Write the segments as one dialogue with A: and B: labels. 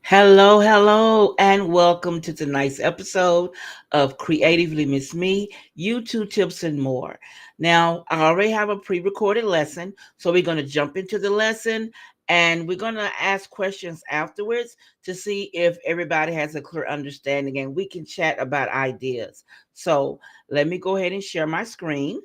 A: Hello, hello, and welcome to tonight's episode of Creatively Miss Me, YouTube tips and more. Now, I already have a pre recorded lesson, so we're going to jump into the lesson and we're going to ask questions afterwards to see if everybody has a clear understanding and we can chat about ideas. So, let me go ahead and share my screen.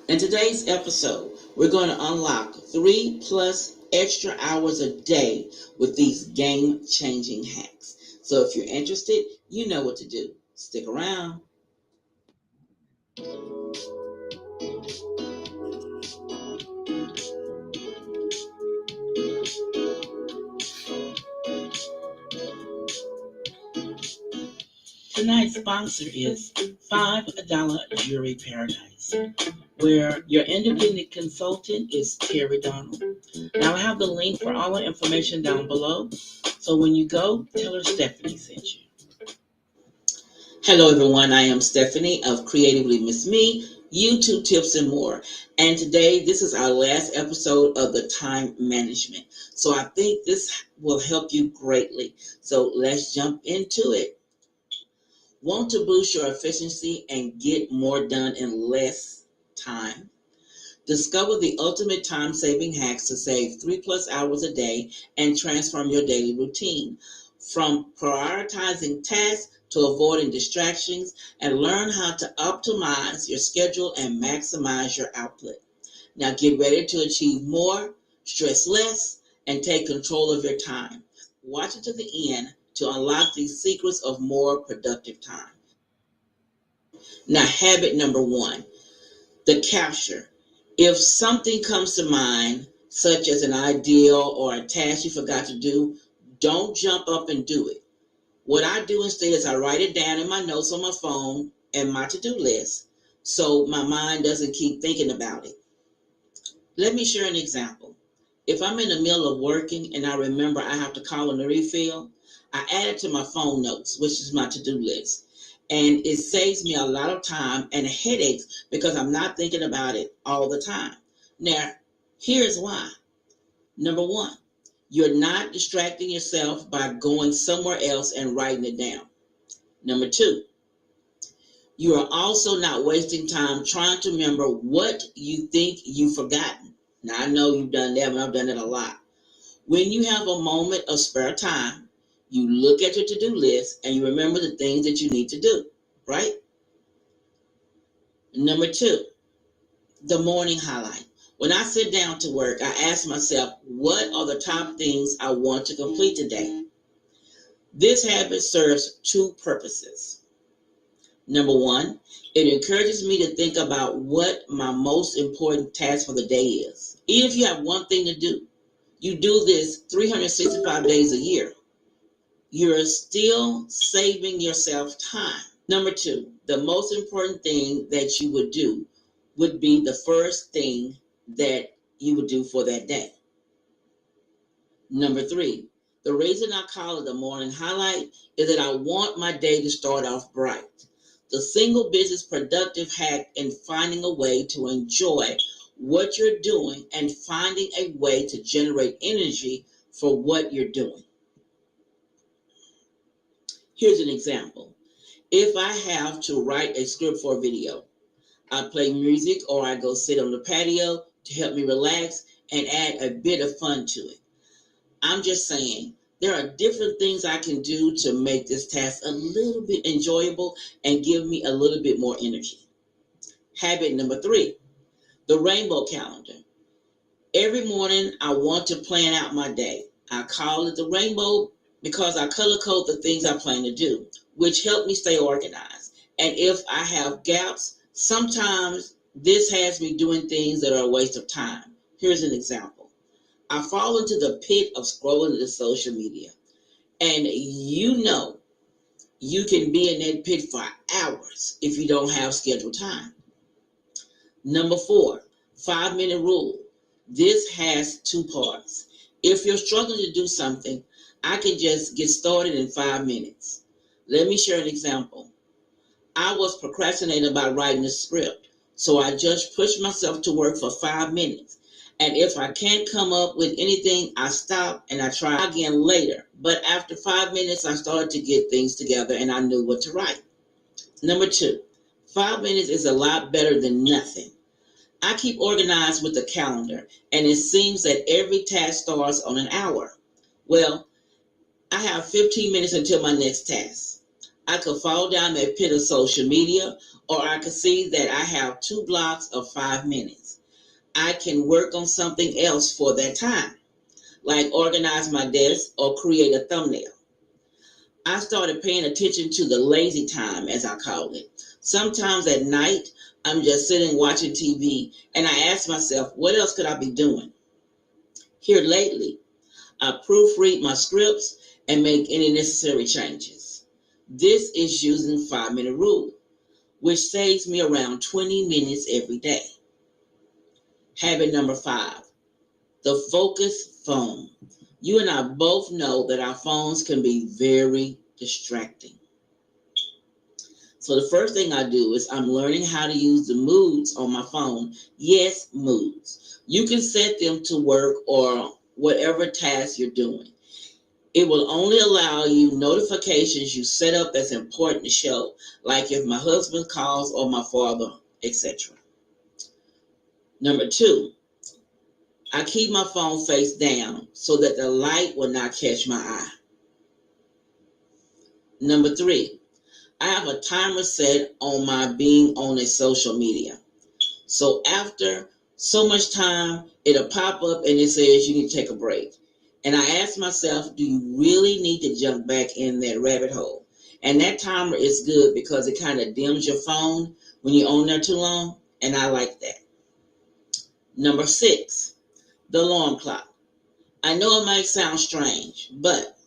A: In today's episode, we're going to unlock 3+ extra hours a day with these game changing hacks. So if you're interested, you know what to do. Stick around. Tonight's sponsor is $5 Jewelry Paradise, where your independent consultant is Terry Donald. Now I have the link for all the information down below. So when you go, tell her Stephanie sent you. Hello everyone, I am Stephanie of Creatively Miss Me, YouTube tips and more. And today, this is our last episode of the time management. So I think this will help you greatly. So let's jump into it. Want to boost your efficiency and get more done in less time? Discover the ultimate time-saving hacks to save 3+ hours a day and transform your daily routine. From prioritizing tasks to avoiding distractions, and learn how to optimize your schedule and maximize your output. Now get ready to achieve more, stress less, and take control of your time. Watch it to the end to unlock these secrets of more productive time. Now, habit number one, the capture. If something comes to mind, such as an idea or a task you forgot to do, don't jump up and do it. What I do instead is I write it down in my notes on my phone and my to-do list so my mind doesn't keep thinking about it. Let me share an example. If I'm in the middle of working and I remember I have to call in a refill, I add it to my phone notes, which is my to-do list. And it saves me a lot of time and headaches because I'm not thinking about it all the time. Now, here's why. Number one, you're not distracting yourself by going somewhere else and writing it down. Number two, you are also not wasting time trying to remember what you think you've forgotten. Now, I know you've done that, but I've done it a lot. When you have a moment of spare time, you look at your to-do list and you remember the things that you need to do, right? Number two, the morning highlight. When I sit down to work, I ask myself, what are the top things I want to complete today? This habit serves two purposes. Number one, it encourages me to think about what my most important task for the day is. Even if you have one thing to do, you do this 365 days a year. You're still saving yourself time. Number two, the most important thing that you would do would be the first thing that you would do for that day. Number three, the reason I call it the morning highlight is that I want my day to start off bright. The single business productive hack in finding a way to enjoy what you're doing and finding a way to generate energy for what you're doing. Here's an example. If I have to write a script for a video, I play music or I go sit on the patio to help me relax and add a bit of fun to it. I'm just saying, there are different things I can do to make this task a little bit enjoyable and give me a little bit more energy. Habit number three, the rainbow calendar. Every morning I want to plan out my day. I call it the rainbow because I color code the things I plan to do, which help me stay organized. And if I have gaps, sometimes this has me doing things that are a waste of time. Here's an example. I fall into the pit of scrolling the social media. And you know you can be in that pit for hours if you don't have scheduled time. Number four, 5-minute rule. This has two parts. If you're struggling to do something, I can just get started in 5 minutes. Let me share an example. I was procrastinating about writing a script, So I just push myself to work for 5 minutes. And if I can't come up with anything, I stop and I try again later. But after 5 minutes, I started to get things together and I knew what to write. Number two, 5 minutes is a lot better than nothing. I keep organized with the calendar, and it seems that every task starts on an hour. Well, I have 15 minutes until my next task. I could fall down that pit of social media, or I could see that I have 2 blocks of 5 minutes. I can work on something else for that time, like organize my desk or create a thumbnail. I started paying attention to the lazy time, as I call it. Sometimes at night, I'm just sitting watching TV, and I ask myself, what else could I be doing? Here lately, I proofread my scripts and make any necessary changes. This is using 5 minute rule, which saves me around 20 minutes every day. Habit number 5, the focus phone. You and I both know that our phones can be very distracting. So the first thing I do is I'm learning how to use the moods on my phone. Yes, moods. You can set them to work or whatever task you're doing. It will only allow you notifications you set up that's important to show, like if my husband calls or my father, etc. Number 2, I keep my phone face down so that the light will not catch my eye. Number 3, I have a timer set on my being on a social media. So after so much time, it'll pop up and it says you need to take a break. And I ask myself, do you really need to jump back in that rabbit hole? And that timer is good because it kind of dims your phone when you're on there too long. And I like that. Number 6, the alarm clock. I know it might sound strange, but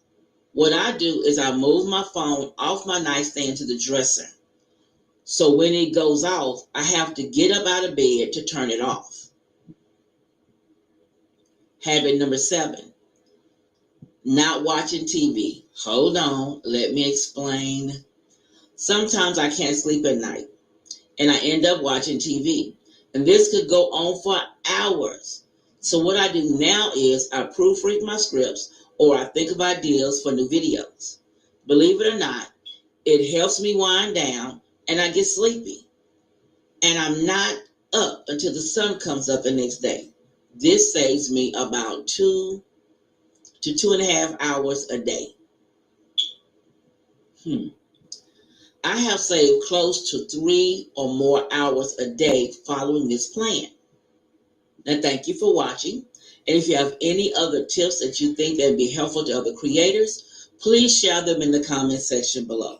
A: what I do is I move my phone off my nightstand to the dresser. So when it goes off, I have to get up out of bed to turn it off. Habit number 7, not watching TV. Hold on, let me explain. Sometimes I can't sleep at night and I end up watching TV. And this could go on for hours. So what I do now is I proofread my scripts or I think of ideas for new videos. Believe it or not, it helps me wind down and I get sleepy. And I'm not up until the sun comes up the next day. This saves me about 2 to 2.5 hours a day. I have saved close to 3 or more hours a day following this plan. Now, thank you for watching. And if you have any other tips that you think that would be helpful to other creators, please share them in the comment section below.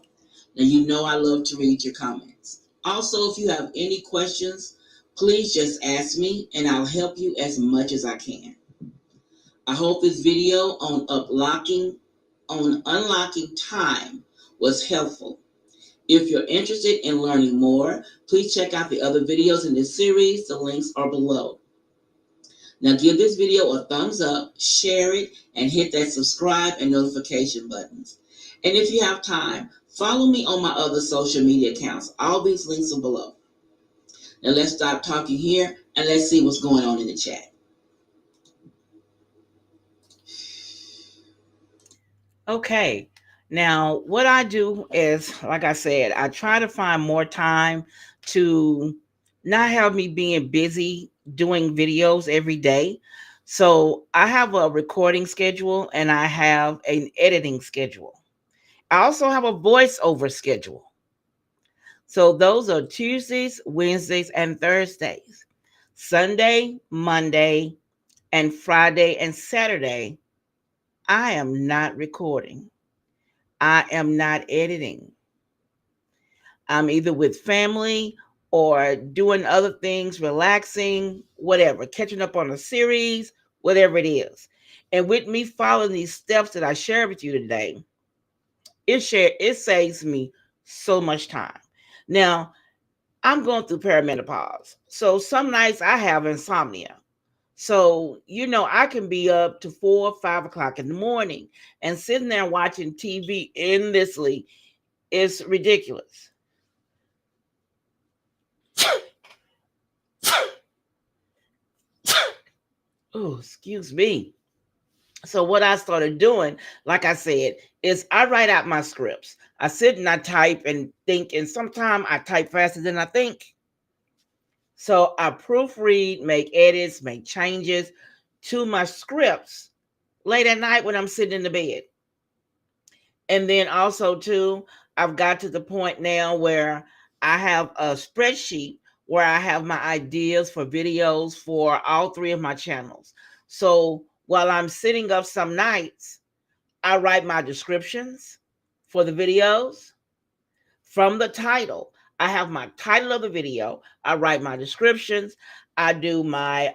A: Now, you know I love to read your comments. Also, if you have any questions, please just ask me and I'll help you as much as I can. I hope this video on unlocking time was helpful. If you're interested in learning more, please check out the other videos in this series. The links are below. Now give this video a thumbs up, share it, and hit that subscribe and notification buttons. And if you have time, follow me on my other social media accounts. All these links are below. Now let's stop talking here and let's see what's going on in the chat. Okay, now what I do is, like I said, I try to find more time to not have me being busy doing videos every day. So I have a recording schedule and I have an editing schedule. I also have a voiceover schedule. So those are Tuesdays, Wednesdays, and Thursdays. Sunday, Monday, and Friday and Saturday, I am not recording. I am not editing. I'm either with family or doing other things, relaxing, whatever, catching up on a series, whatever it is. And with me following these steps that I share with you today, it saves me so much time. Now, I'm going through perimenopause. So some nights I have insomnia. So, I can be up to 4 or 5 o'clock in the morning and sitting there watching TV endlessly is ridiculous. Oh, excuse me. So what I started doing, like I said, is I write out my scripts. I sit and I type and think, and sometimes I type faster than I think. So I proofread, make edits, make changes to my scripts late at night when I'm sitting in the bed. And then also too, I've got to the point now where I have a spreadsheet where I have my ideas for videos for all three of my channels. So while I'm sitting up some nights, I write my descriptions for the videos from the title. I have my title of the video. I write my descriptions. I do my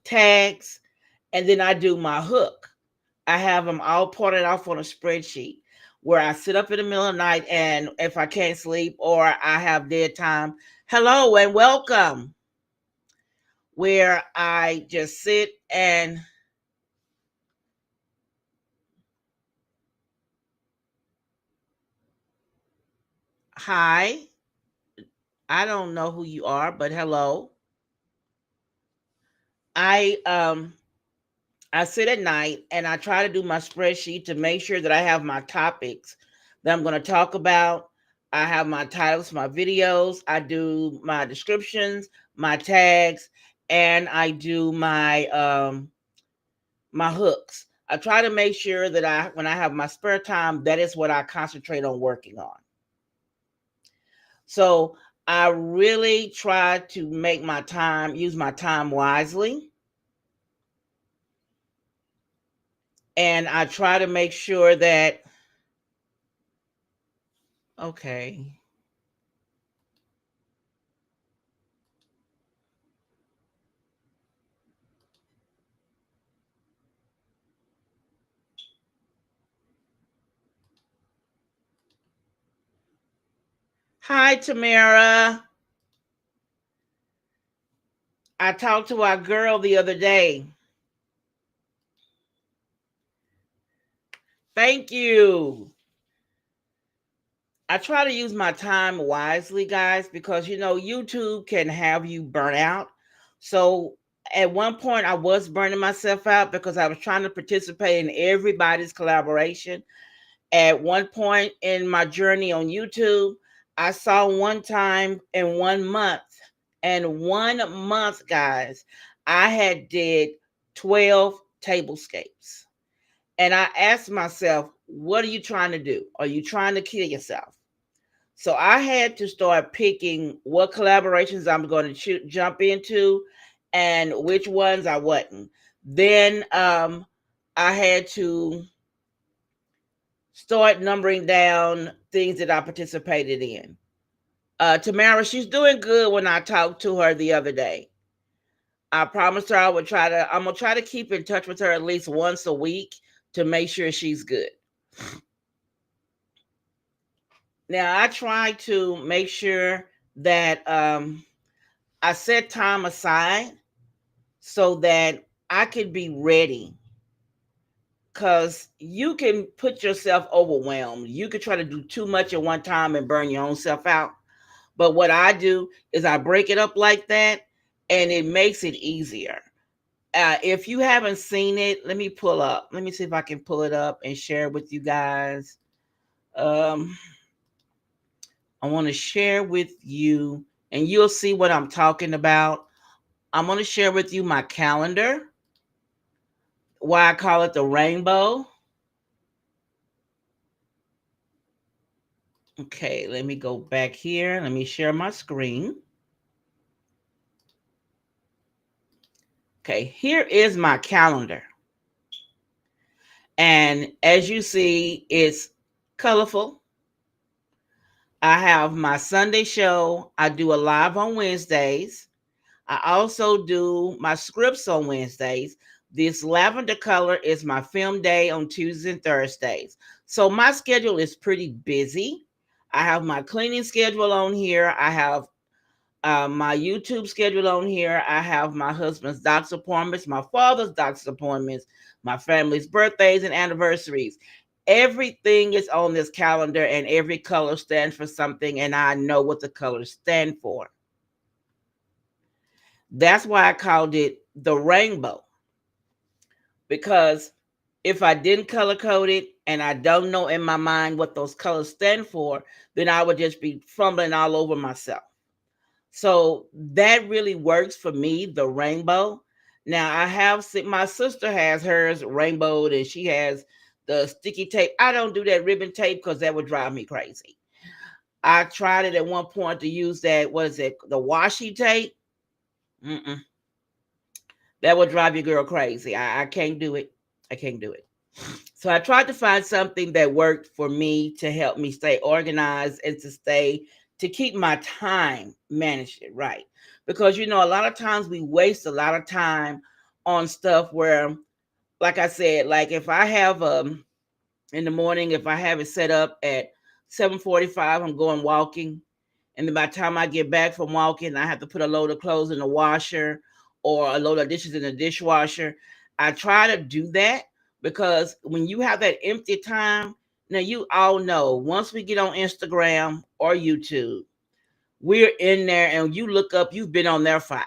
A: tags, and then I do my hook. I have them all plotted off on a spreadsheet where I sit up in the middle of the night, and if I can't sleep or I have dead time, hello and welcome, where I just sit and hi. I don't know who you are, but hello. I um I sit at night and I try to do my spreadsheet to make sure that I have my topics that I'm going to talk about. I have my titles, my videos, I do my descriptions, my tags, and I do my hooks. I try to make sure that when I have my spare time, that is what I concentrate on working on. So I really try to use my time wisely. And I try to make sure that, okay. Hi, Tamara. I talked to our girl the other day. Thank you. I try to use my time wisely, guys, because YouTube can have you burn out. So at one point, I was burning myself out because I was trying to participate in everybody's collaboration. At one point in my journey on YouTube, I saw one time in 1 month, and 1 month, guys, I had did 12 tablescapes. And I asked myself, what are you trying to do? Are you trying to kill yourself? So I had to start picking what collaborations I'm going to jump into and which ones I wasn't. Then I had to start numbering down things that I participated in. Tamara, she's doing good when I talked to her the other day. I promised her I'm going to try to keep in touch with her at least once a week to make sure she's good. Now, I try to make sure that I set time aside so that I could be ready, because you can put yourself overwhelmed. You could try to do too much at one time and burn your own self out. But what I do is I break it up like that, and it makes it easier. If you haven't seen it, let me see if I can pull it up and share with you guys. Um, I want to share with you, and you'll see what I'm talking about. I'm going to share with you my calendar, why I call it the rainbow. Okay, let me go back here. Let me share my screen. Okay, here is my calendar. And as you see, it's colorful. I have my Sunday show. I do a live on Wednesdays. I also do my scripts on Wednesdays. This lavender color is my film day on Tuesdays and Thursdays. So my schedule is pretty busy. I have my cleaning schedule on here. I have my YouTube schedule on here. I have my husband's doctor's appointments, my father's doctor's appointments, my family's birthdays and anniversaries. Everything is on this calendar, and every color stands for something, and I know what the colors stand for. That's why I called it the rainbow, because if I didn't color code it and I don't know in my mind what those colors stand for, then I would just be fumbling all over myself. So that really works for me, the rainbow. Now I have seen my sister has hers rainbowed and she has the sticky tape. I don't do that ribbon tape because that would drive me crazy. I tried it at one point to use that, what is it, the washi tape? Mm-mm. That would drive your girl crazy. I can't do it. I can't do it. So I tried to find something that worked for me to help me stay organized and to keep my time managed it right. Because a lot of times we waste a lot of time on stuff where, like I said, like if I have in the morning, if I have it set up at 7:45, I'm going walking. And then by the time I get back from walking, I have to put a load of clothes in the washer or a load of dishes in the dishwasher. I try to do that because when you have that empty time, now you all know once we get on Instagram or YouTube, we're in there and you look up, you've been on there for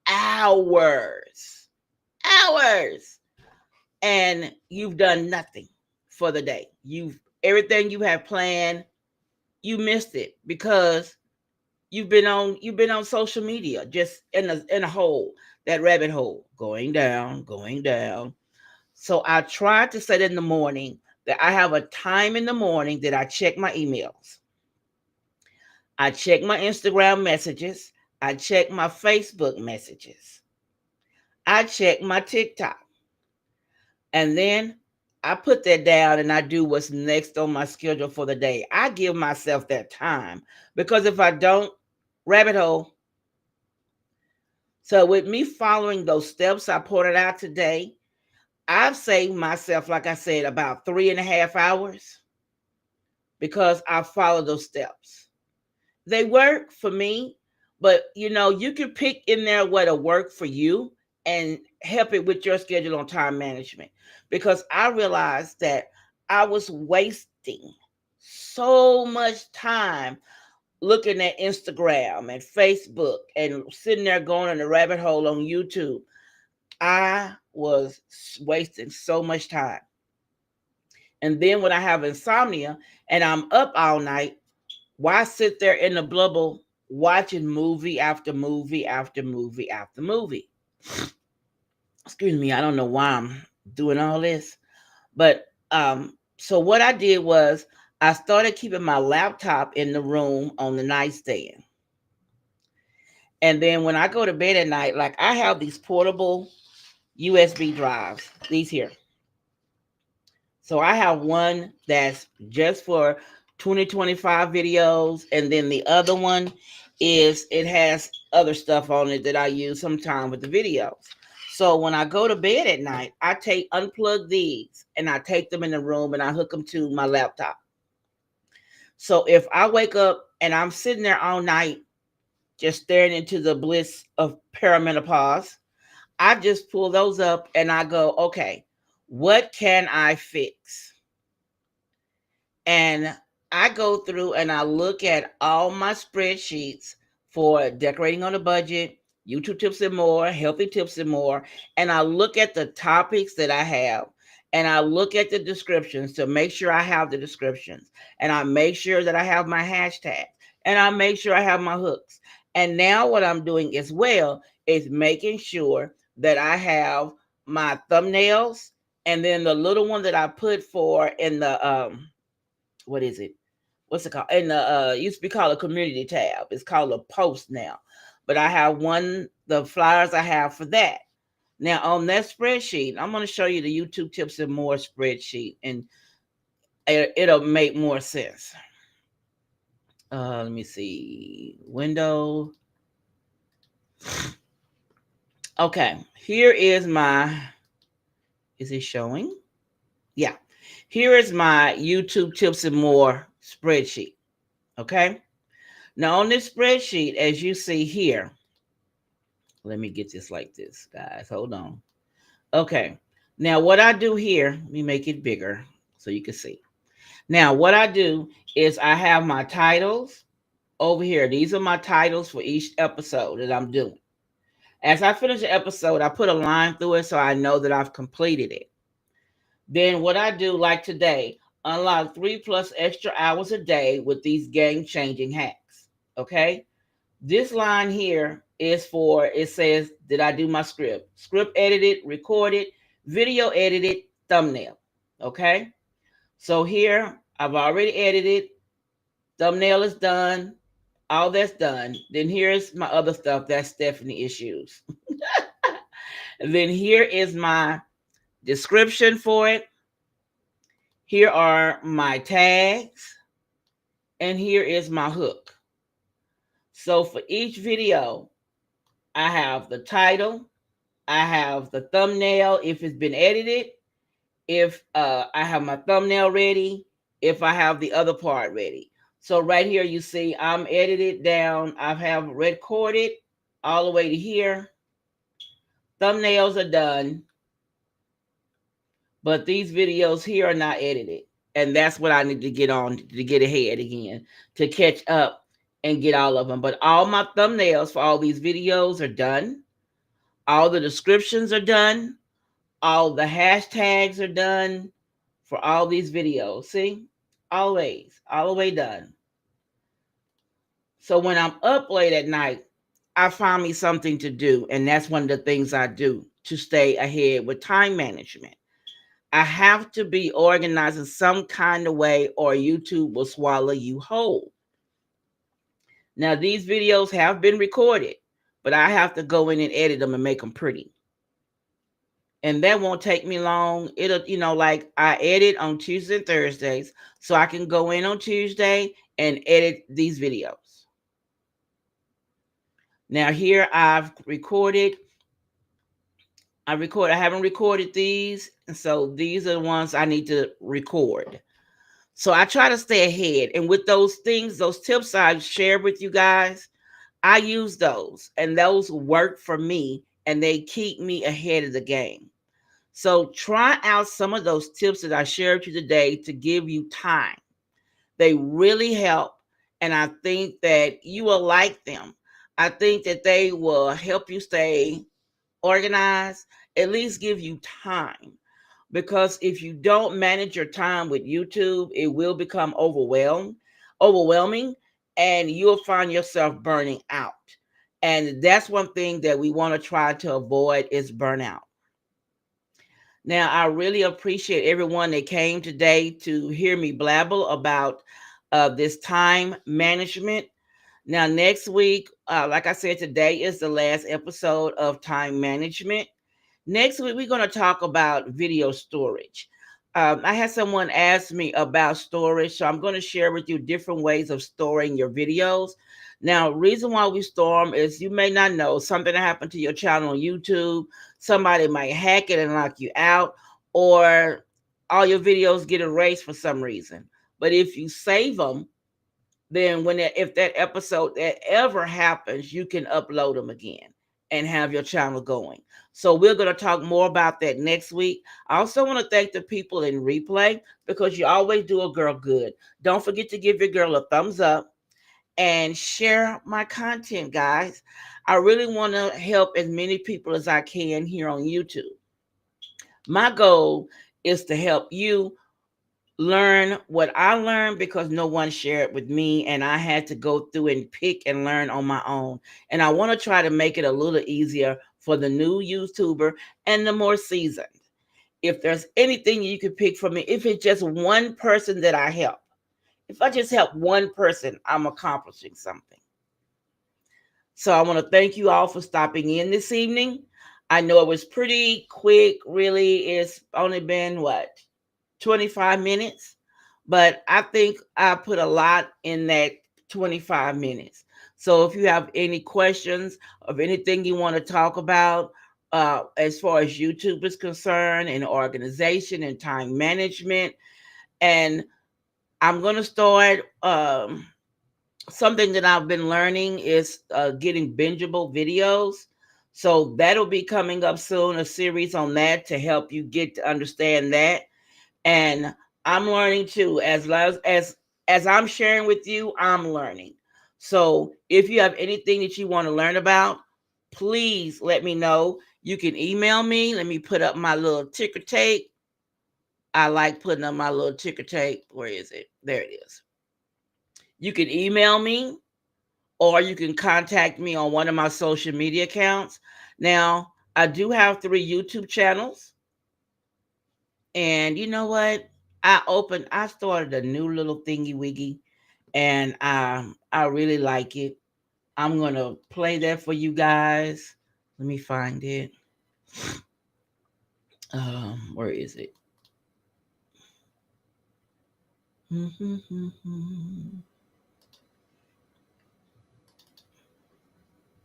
A: hours, hours, and you've done nothing for the day. Everything you have planned, you missed it because you've been on social media, just in a hole, that rabbit hole, going down, going down. So I try to set in the morning that I have a time in the morning that I check my emails, I check my Instagram messages, I check my Facebook messages, I check my TikTok, and then I put that down and I do what's next on my schedule for the day. I give myself that time because if I don't, rabbit hole. So with me following those steps I pointed out today, I've saved myself, like I said, about 3.5 hours because I followed those steps. They work for me, but you can pick in there what'll work for you and help it with your schedule on time management. Because I realized that I was wasting so much time looking at Instagram and Facebook and sitting there going in the rabbit hole on YouTube. I was wasting so much time. And then when I have insomnia and I'm up all night, why sit there in the blubble watching movie after movie after movie after movie? Excuse me, I don't know why I'm doing all this. But so what I did was I started keeping my laptop in the room on the nightstand. And then when I go to bed at night, like I have these portable USB drives, these here. So I have one that's just for 2025 videos, and then the other one it has other stuff on it that I use sometime with the videos. So when I go to bed at night, I unplug these and I take them in the room and I hook them to my laptop. So if I wake up and I'm sitting there all night just staring into the bliss of perimenopause, I just pull those up and I go, okay, what can I fix? And I go through and I look at all my spreadsheets for decorating on a budget, YouTube tips and more, healthy tips and more. And I look at the topics that I have and I look at the descriptions to make sure I have the descriptions. And I make sure that I have my hashtags and I make sure I have my hooks. And now what I'm doing as well is making sure that I have my thumbnails and then the little one that I put for in the what is it? What's it called? In the used to be called a community tab. It's called a post now. But I have the flyers I have for that. Now on that spreadsheet, I'm going to show you the YouTube tips and more spreadsheet, and it'll make more sense. Let me see. Window. Okay, here is is it showing? Yeah. Here is my YouTube tips and more spreadsheet. Okay. Now on this spreadsheet, as you see here, let me get this like this, guys. Hold on. Okay. Now what I do here, let me make it bigger so you can see. Now what I do is I have my titles over here. These are my titles for each episode that I'm doing. As I finish the episode, I put a line through it so I know that I've completed it. Then what I do, like today, unlock 3+ extra hours a day with these game-changing hacks. Okay? This line here is for, it says, did I do my script? Script edited, recorded, video edited, thumbnail. Okay? So here, I've already edited. Thumbnail is done. All that's done. Then here's my other stuff. That's Stephanie issues. Then here is my description for it. Here are my tags. And here is my hook. So for each video, I have the title. I have the thumbnail if it's been edited. If I have my thumbnail ready. If I have the other part ready. So right here you see I'm edited down. I have recorded all the way to here. Thumbnails are done. But these videos here are not edited. And that's what I need to get on to get ahead again, to catch up and get all of them. But all my thumbnails for all these videos are done. All the descriptions are done. All the hashtags are done for all these videos. See? Always, all the way done. So when I'm up late at night, I find me something to do. And that's one of the things I do to stay ahead with time management. I have to be organized in some kind of way or YouTube will swallow you whole. Now, these videos have been recorded, but I have to go in and edit them and make them pretty. And that won't take me long. It'll, like I edit on Tuesdays and Thursdays, so I can go in on Tuesday and edit these videos. Now, here I've recorded. I haven't recorded these, and so these are the ones I need to record. So I try to stay ahead. And with those things, those tips I shared with you guys, I use those, and those work for me, and they keep me ahead of the game. So try out some of those tips that I shared with you today to give you time. They really help, and I think that you will like them. I think that they will help you stay organized, at least give you time. Because if you don't manage your time with YouTube, it will become overwhelming, and you'll find yourself burning out. And that's one thing that we want to try to avoid is burnout. Now, I really appreciate everyone that came today to hear me blabble about this time management. Now, next week, like I said, today is the last episode of time management. Next week, we're going to talk about video storage. I had someone ask me about storage, so I'm going to share with you different ways of storing your videos. Now, reason why we store them is you may not know something happened to your channel on YouTube. Somebody might hack it and lock you out, or all your videos get erased for some reason. But if you save them, then if that episode that ever happens, you can upload them again and have your channel going. So we're going to talk more about that next week. I also want to thank the people in replay because you always do a girl good. Don't forget to give your girl a thumbs up and share my content, guys. I really want to help as many people as I can here on YouTube. My goal is to help you learn what I learned because no one shared with me, and I had to go through and pick and learn on my own. And I want to try to make it a little easier for the new YouTuber and the more seasoned. If there's anything you can pick from me, if it's just one person that I help, if I just help one person, I'm accomplishing something. So I want to thank you all for stopping in this evening. I know it was pretty quick, really. It's only been 25 minutes, but I think I put a lot in that 25 minutes. So if you have any questions of anything you want to talk about, as far as YouTube is concerned and organization and time management, and I'm going to start, something that I've been learning is getting bingeable videos. So that'll be coming up soon, a series on that to help you get to understand that. And I'm learning too. As I'm sharing with you, I'm learning. So if you have anything that you want to learn about, please let me know. You can email me. Let me put up my little ticker tape. I like putting up my little ticker tape. Where is it? There it is. You can email me, or you can contact me on one of my social media accounts. Now, I do have 3 YouTube channels. And you know what? I started a new little thingy wiggy, and I really like it. I'm gonna play that for you guys. Let me find it. Where is it?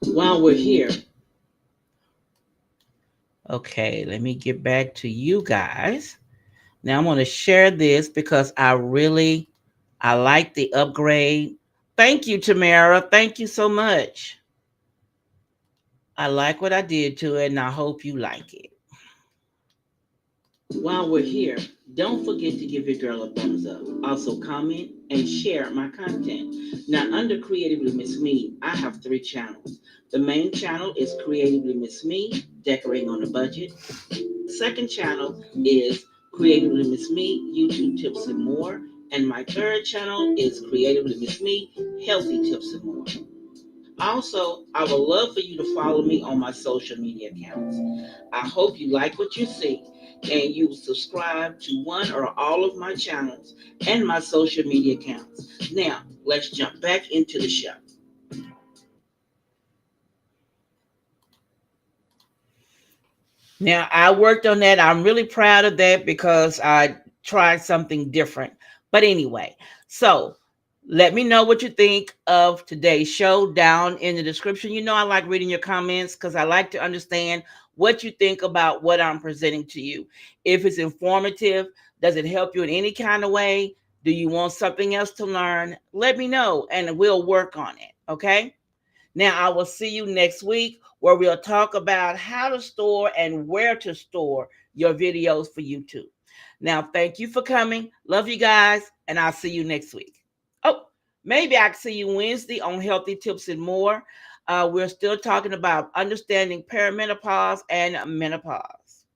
A: While we're here, okay, let me get back to you guys. Now I'm gonna share this because I like the upgrade. Thank you, Tamara. Thank you so much. I like what I did to it, and I hope you like it. While we're here, don't forget to give your girl a thumbs up. Also, comment and share my content. Now, under Creatively Miss Me, I have 3 channels. The main channel is Creatively Miss Me, Decorating on a Budget. Second channel is Creatively Miss Me, YouTube Tips and More. And my third channel is Creatively Miss Me, Healthy Tips and More. Also, I would love for you to follow me on my social media accounts. I hope you like what you see and you subscribe to one or all of my channels and my social media accounts. Now, let's jump back into the show. Now, I worked on that. I'm really proud of that because I tried something different. But anyway, so let me know what you think of today's show down in the description. You know, I like reading your comments because I like to understand what you think about what I'm presenting to you. If it's informative, does it help you in any kind of way? Do you want something else to learn? Let me know and we'll work on it. Okay. Now, I will see you next week where we'll talk about how to store and where to store your videos for YouTube. Now, thank you for coming. Love you guys, and I'll see you next week. Oh, maybe I'll see you Wednesday on Healthy Tips and More. We're still talking about understanding perimenopause and menopause.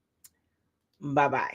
A: Bye bye.